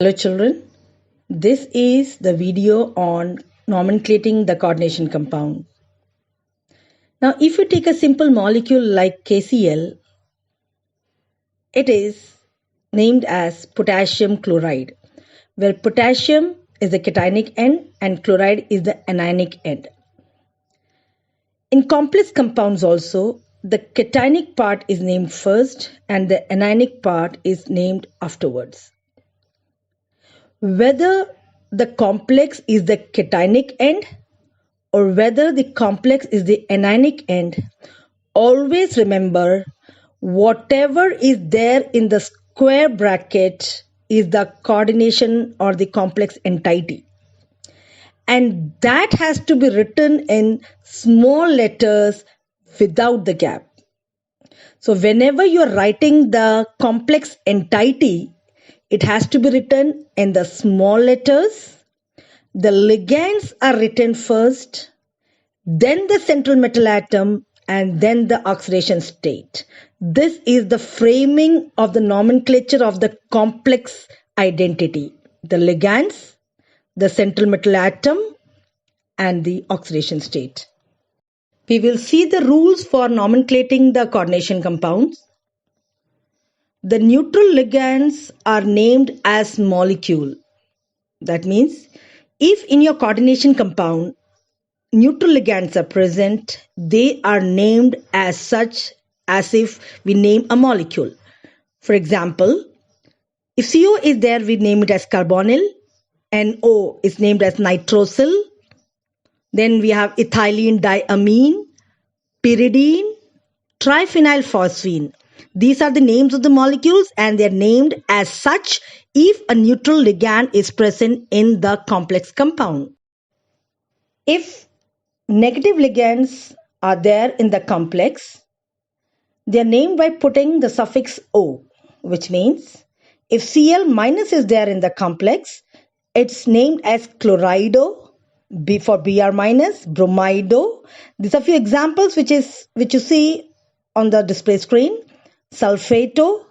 Hello children, this is the video on nomenclating the coordination compound. Now if you take a simple molecule like KCl, it is named as potassium chloride, where potassium is the cationic end and chloride is the anionic end. In complex compounds also, the cationic part is named first and the anionic part is named afterwards. Whether the complex is the cationic end or whether the complex is the anionic end, always remember whatever is there in the square bracket is the coordination or the complex entity. And that has to be written in small letters without the gap. So whenever you are writing the complex entity, it has to be written in the small letters. The ligands are written first, then the central metal atom, and then the oxidation state. This is the framing of the nomenclature of the complex identity. The ligands, the central metal atom, and the oxidation state. We will see the rules for nomenclating the coordination compounds. The neutral ligands are named as molecule. That means if in your coordination compound neutral ligands are present, they are named as such as if we name a molecule. For example, if CO is there, we name it as carbonyl, NO is named as nitrosyl, then we have ethylene diamine, pyridine, triphenylphosphine. These are the names of the molecules and they are named as such if a neutral ligand is present in the complex compound. If negative ligands are there in the complex, they are named by putting the suffix O, which means if Cl minus is there in the complex, it's named as chlorido, B for Br minus, bromido. These are few examples which you see on the display screen. Sulfato,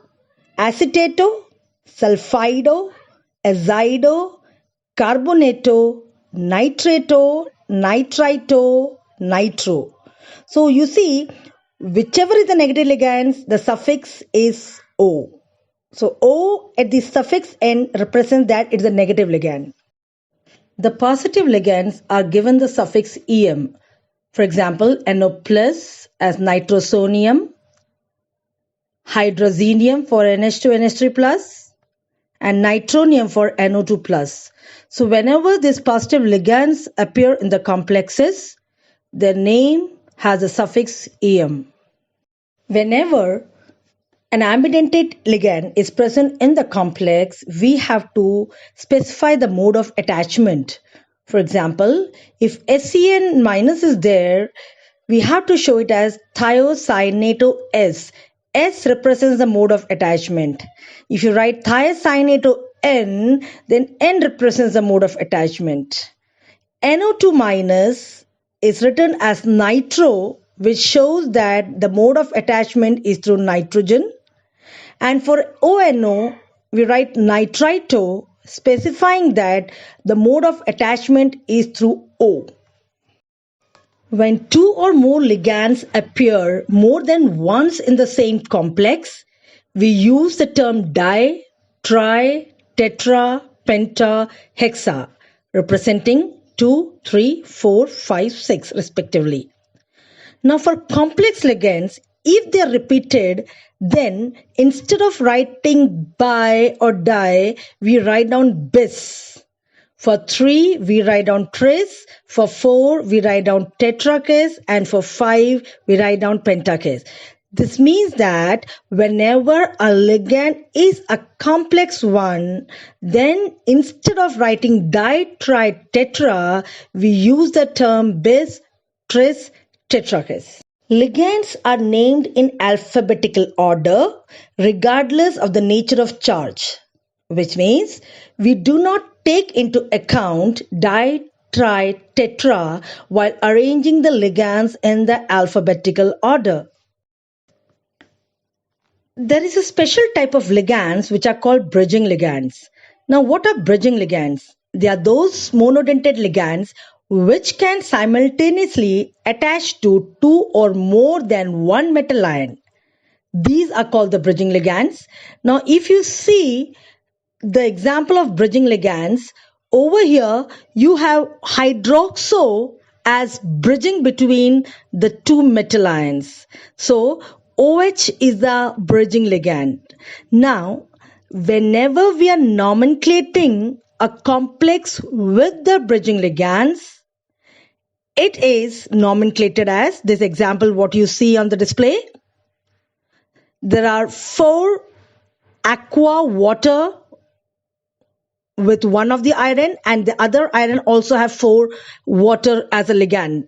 acetato, sulfido, azido, carbonato, nitrato, nitrito, nitro. So you see, whichever is the negative ligands, the suffix is O. So O at the suffix end represents that it's a negative ligand. The positive ligands are given the suffix em. For example, NO plus as nitrosonium, hydrazinium for NH2, NH3 plus, and nitronium for NO2 plus. So whenever these positive ligands appear in the complexes, their name has a suffix em. Whenever an ambidentate ligand is present in the complex, we have to specify the mode of attachment. For example, if SCN minus is there, we have to show it as thiocyanato S. S represents the mode of attachment. If you write thiocyanato N, then N represents the mode of attachment. NO2 minus is written as nitro, which shows that the mode of attachment is through nitrogen. And for ONO, we write nitrito, specifying that the mode of attachment is through O. When two or more ligands appear more than once in the same complex, we use the term di, tri, tetra, penta, hexa, representing 2, 3, 4, 5, 6 respectively. Now for complex ligands, if they are repeated, then instead of writing bi or di, we write down bis. For 3, we write down tris. For 4, we write down tetrakis. And for 5, we write down pentakis. This means that whenever a ligand is a complex one, then instead of writing di, tri, tetra, we use the term bis, tris, tetrakis. Ligands are named in alphabetical order regardless of the nature of charge, which means we do not take into account di, tri, tetra while arranging the ligands in the alphabetical order. There is a special type of ligands which are called bridging ligands. Now, what are bridging ligands? They are those monodentate ligands which can simultaneously attach to two or more than one metal ion. These are called the bridging ligands. Now, if you see the example of bridging ligands, over here you have hydroxo as bridging between the two metal ions. So, OH is the bridging ligand. Now, whenever we are nomenclating a complex with the bridging ligands, it is nomenclated as this example what you see on the display. There are 4 aqua water with one of the iron, and the other iron also have 4 water as a ligand,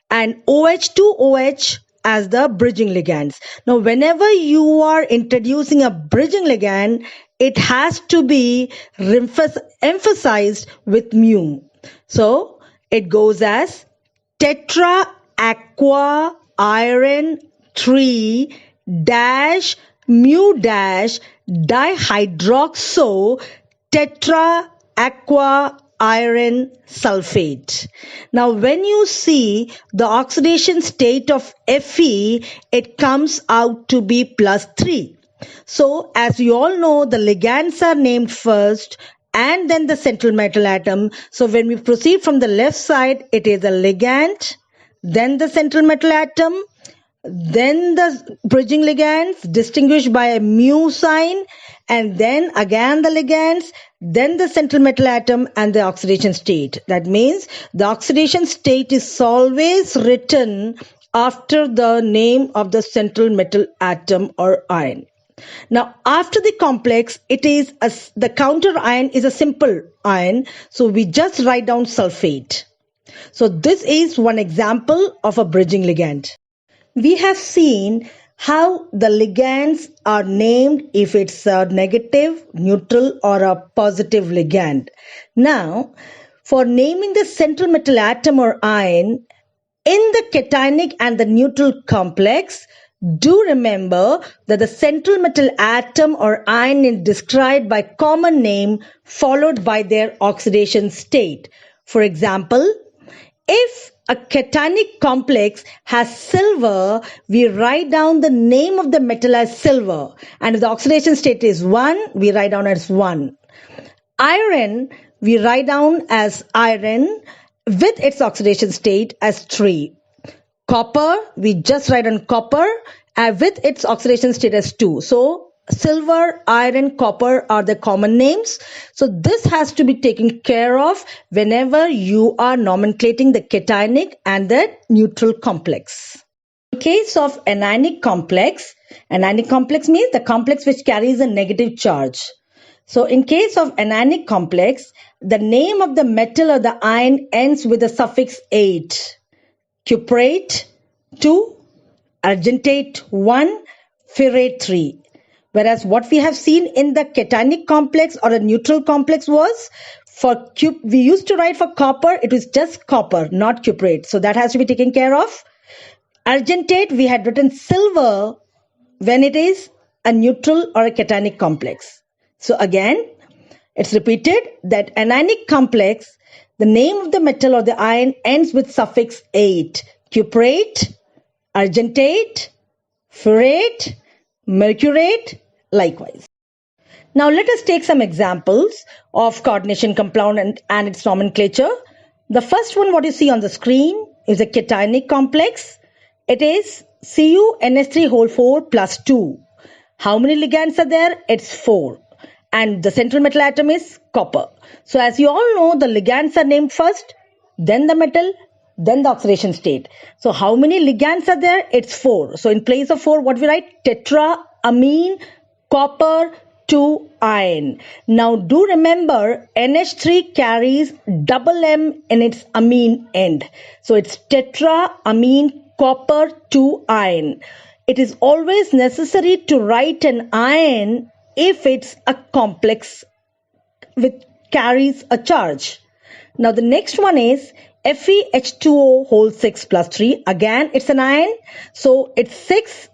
and OH2OH as the bridging ligands. Now, whenever you are introducing a bridging ligand, it has to be emphasized with mu. So, it goes as tetra aqua iron 3 dash mu dash dihydroxo tetra aqua iron sulfate. Now, when you see the oxidation state of Fe, it comes out to be +3. So, as you all know, the ligands are named first and then the central metal atom. So, when we proceed from the left side, it is a ligand, then the central metal atom, then the bridging ligands distinguished by a mu sign, and then again the ligands, then the central metal atom and the oxidation state. That means the oxidation state is always written after the name of the central metal atom or ion. Now, after the complex, the counter ion is a simple ion, so we just write down sulfate. So this is one example of a bridging ligand. We have seen how the ligands are named if it's a negative, neutral, or a positive ligand. Now, for naming the central metal atom or ion, in the cationic and the neutral complex, do remember that the central metal atom or ion is described by common name followed by their oxidation state. For example, if a cationic complex has silver, we write down the name of the metal as silver. And if the oxidation state is 1, we write down as 1. Iron, we write down as iron with its oxidation state as 3. Copper, we just write on copper with its oxidation state as 2. So, silver, iron, copper are the common names. So, this has to be taken care of whenever you are nomenclating the cationic and the neutral complex. In case of anionic complex means the complex which carries a negative charge. So, in case of anionic complex, the name of the metal or the ion ends with the suffix ate. Cuprate 2, argentate 1, ferrate 3. Whereas what we have seen in the cationic complex or a neutral complex was we used to write for copper, it was just copper, not cuprate. So that has to be taken care of. Argentate, we had written silver when it is a neutral or a cationic complex. So again, it's repeated that anionic complex, the name of the metal or the ion ends with suffix ate. Cuprate, argentate, ferrate, mercurate, likewise. Now let us take some examples of coordination compound and its nomenclature. The first one what you see on the screen is a cationic complex. It is CuNH3 plus 2. How many ligands are there? It's 4. And the central metal atom is copper. So as you all know, the ligands are named first, then the metal, then the oxidation state. So how many ligands are there? It's 4. So in place of 4, what we write? Tetraamine copper 2 ion. Now do remember NH3 carries double M in its amine end. So it's tetraamine copper 2 ion. It is always necessary to write an ion if it's a complex which carries a charge. Now the next one is FeH2O 6 plus 3. Again, it's an ion. So it's 6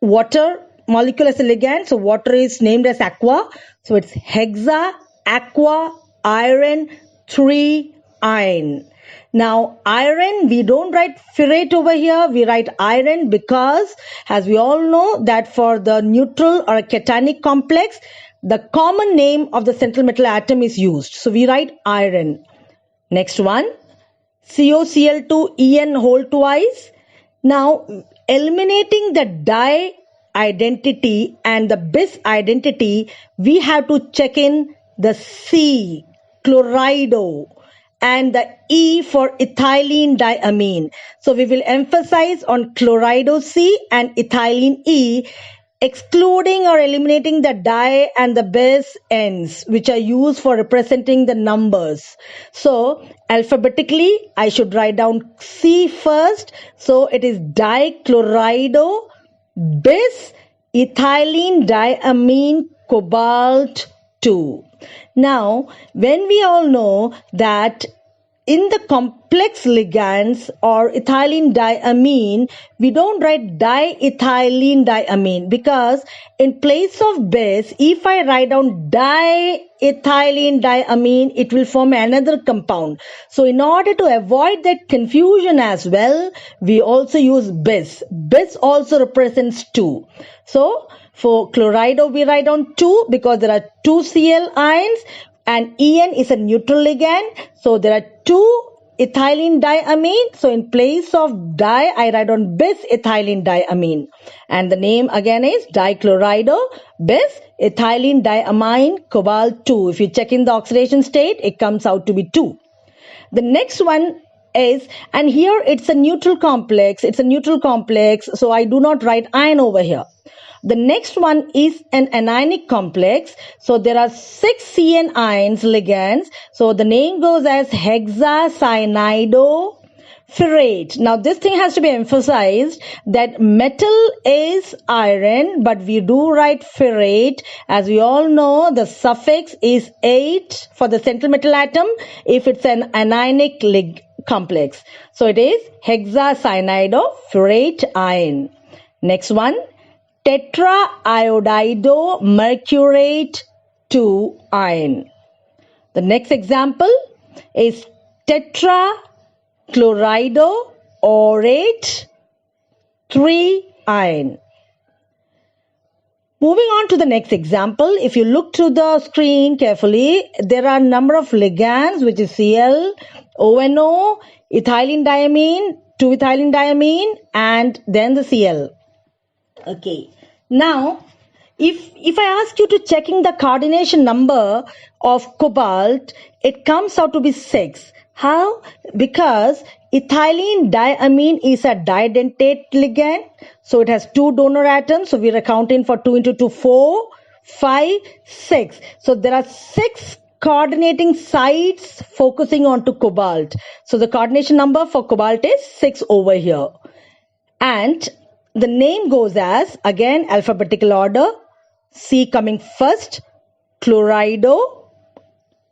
water molecule as a ligand. So water is named as aqua. So it's hexa aqua, iron, 3, iron. Now, iron, we don't write ferrate over here, we write iron because, as we all know, that for the neutral or a cationic complex, the common name of the central metal atom is used. So, we write iron. Next one, COCl2 En whole twice. Now, eliminating the di identity and the bis identity, we have to check in the C, chlorido, and the E for ethylene diamine. So we will emphasize on chlorido C and ethylene E, excluding or eliminating the di and the bis ends, which are used for representing the numbers. So alphabetically, I should write down C first. So it is dichlorido bis ethylene diamine cobalt 2. Now, when we all know that in the complex ligands or ethylene diamine, we don't write diethylene diamine because in place of bis, if I write down diethylene diamine, it will form another compound. So in order to avoid that confusion as well, we also use bis. Bis also represents 2. So for chlorido, we write down 2 because there are 2 Cl ions and En is a neutral ligand. So there are 2 ethylene diamine. So in place of di, I write on bis ethylene diamine. And the name again is dichlorido bis ethylene diamine cobalt 2. If you check in the oxidation state, it comes out to be 2. The next one is, and here it's a neutral complex. It's a neutral complex. So I do not write ion over here. The next one is an anionic complex. So there are 6 CN ions ligands. So the name goes as hexacyanidoferrate. Now this thing has to be emphasized that metal is iron, but we do write ferrate. As we all know, the suffix is 8 for the central metal atom if it's an anionic complex. So it is hexacyanidoferrate ion. Next one, tetraiodido mercurate 2 ion. The next example is tetrachlorido orate 3 ion. Moving on to the next example, if you look to the screen carefully, there are a number of ligands, which is Cl, ONO, ethylene diamine, 2-ethylene diamine, and then the Cl. Okay. Now, if I ask you to checking the coordination number of cobalt, it comes out to be 6. How? Because ethylene diamine is a didentate ligand. So it has 2 donor atoms. So we are counting for 2 into 2, 4, 5, 6. So there are 6 coordinating sites focusing on to cobalt. So the coordination number for cobalt is 6 over here. And the name goes as, again, alphabetical order, C coming first, chlorido,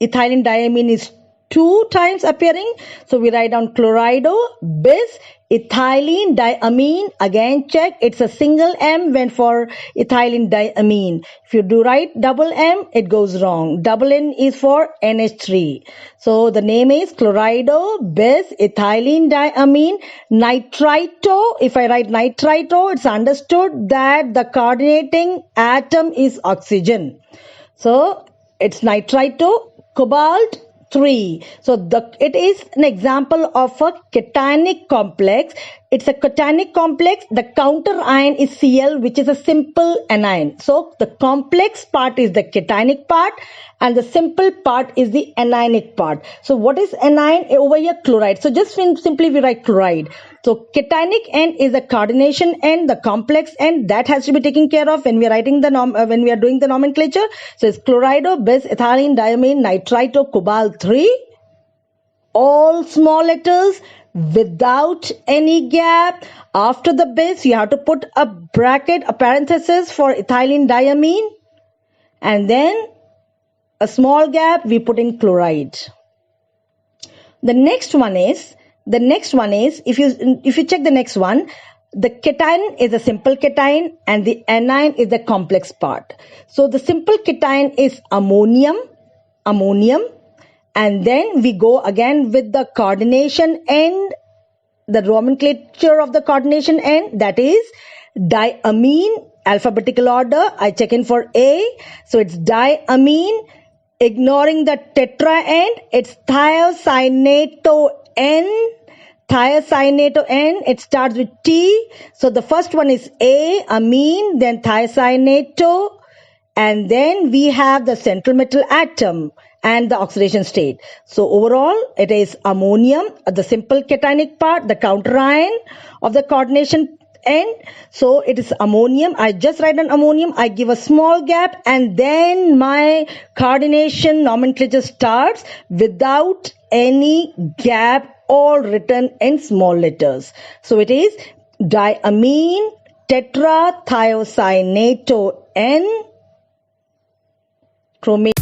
ethylene diamine is 2 times appearing. So we write down chlorido, bis, ethylene diamine. Again, check, it's a single M when for ethylene diamine. If you do write double M, it goes wrong. Double N is for NH3. So the name is chlorido, bis, ethylene diamine, nitrito. If I write nitrito, it's understood that the coordinating atom is oxygen. So it's nitrito, cobalt 3. So it is an example of a cationic complex. It's a cationic complex. The counter ion is Cl, which is a simple anion. So the complex part is the cationic part and the simple part is the anionic part. So what is anion? Over here, chloride. So just simply we write chloride. So cationic end is the coordination end, the complex end that has to be taken care of when we are writing the when we are doing the nomenclature. So it's chlorido, bis, ethylene diamine, nitrito, cobalt 3. All small letters without any gap. After the bis, you have to put a bracket, a parenthesis for ethylene diamine, and then a small gap we put in chloride. The next one is if you check the next one, the cation is a simple cation and the anion is the complex part. So the simple cation is ammonium, ammonium, and then we go again with the coordination end, the nomenclature of the coordination end, that is diamine, alphabetical order. I check in for A, so it's diamine. Ignoring the tetra end, it's thiocyanate-N. Thiocyanate-N, it starts with T. So the first one is A, amine, then thiocyanate, and then we have the central metal atom and the oxidation state. So overall, it is ammonium, the simple cationic part, the counter ion of the coordination end. So it is ammonium. I just write an ammonium, I give a small gap, and then my coordination nomenclature starts without any gap or written in small letters. So it is diamine tetrathiocyanato-N chromate.